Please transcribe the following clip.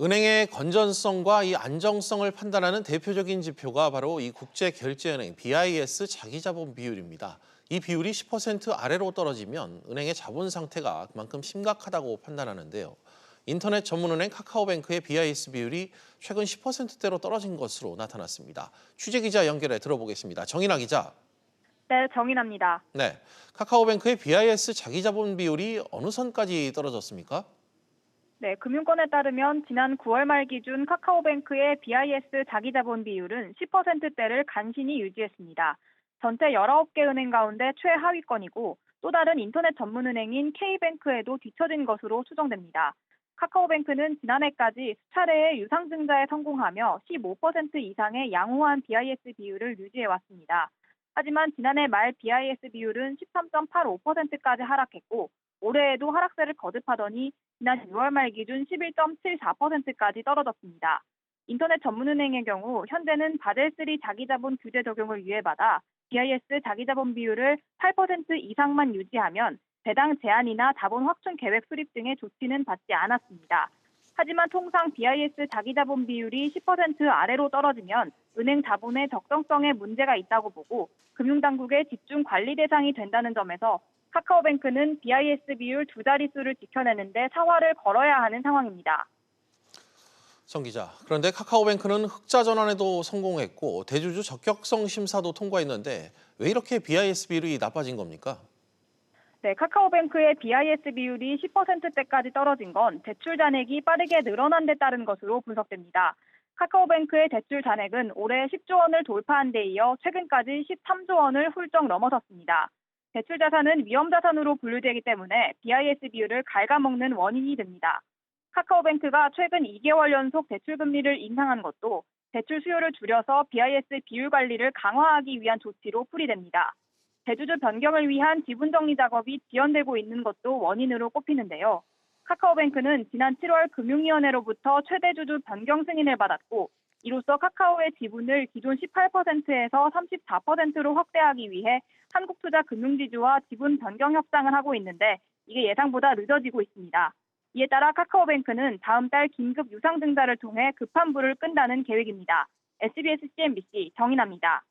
은행의 건전성과 이 안정성을 판단하는 대표적인 지표가 바로 이 국제결제은행 BIS 자기자본 비율입니다. 이 비율이 10% 아래로 떨어지면 은행의 자본 상태가 그만큼 심각하다고 판단하는데요. 인터넷 전문은행 카카오뱅크의 BIS 비율이 최근 10%대로 떨어진 것으로 나타났습니다. 취재기자 연결해 들어보겠습니다. 정인아 기자. 네, 정인합니다. 네, 카카오뱅크의 BIS 자기자본 비율이 어느 선까지 떨어졌습니까? 네, 금융권에 따르면 지난 9월 말 기준 카카오뱅크의 BIS 자기자본 비율은 10%대를 간신히 유지했습니다. 전체 19개 은행 가운데 최하위권이고 또 다른 인터넷 전문은행인 K뱅크에도 뒤처진 것으로 추정됩니다. 카카오뱅크는 지난해까지 수차례의 유상증자에 성공하며 15% 이상의 양호한 BIS 비율을 유지해왔습니다. 하지만 지난해 말 BIS 비율은 13.85%까지 하락했고 올해에도 하락세를 거듭하더니 지난 6월 말 기준 11.74%까지 떨어졌습니다. 인터넷 전문은행의 경우 현재는 바젤3 자기자본 규제 적용을 유예받아 BIS 자기자본 비율을 8% 이상만 유지하면 배당 제한이나 자본 확충 계획 수립 등의 조치는 받지 않았습니다. 하지만 통상 BIS 자기자본 비율이 10% 아래로 떨어지면 은행 자본의 적정성에 문제가 있다고 보고 금융당국의 집중 관리 대상이 된다는 점에서 카카오뱅크는 BIS 비율 두 자릿수를 지켜내는데 사활을 걸어야 하는 상황입니다. 정 기자, 그런데 카카오뱅크는 흑자 전환에도 성공했고 대주주 적격성 심사도 통과했는데 왜 이렇게 BIS 비율이 나빠진 겁니까? 네, 카카오뱅크의 BIS 비율이 10%대까지 떨어진 건 대출 잔액이 빠르게 늘어난 데 따른 것으로 분석됩니다. 카카오뱅크의 대출 잔액은 올해 10조 원을 돌파한 데 이어 최근까지 13조 원을 훌쩍 넘어섰습니다. 대출 자산은 위험 자산으로 분류되기 때문에 BIS 비율을 갉아먹는 원인이 됩니다. 카카오뱅크가 최근 2개월 연속 대출 금리를 인상한 것도 대출 수요를 줄여서 BIS 비율 관리를 강화하기 위한 조치로 풀이됩니다. 대주주 변경을 위한 지분 정리 작업이 지연되고 있는 것도 원인으로 꼽히는데요. 카카오뱅크는 지난 7월 금융위원회로부터 최대 주주 변경 승인을 받았고 이로써 카카오의 지분을 기존 18%에서 34%로 확대하기 위해 한국투자금융지주와 지분 변경 협상을 하고 있는데 이게 예상보다 늦어지고 있습니다. 이에 따라 카카오뱅크는 다음 달 긴급 유상증자를 통해 급한 불을 끈다는 계획입니다. SBS CNBC 정인아입니다.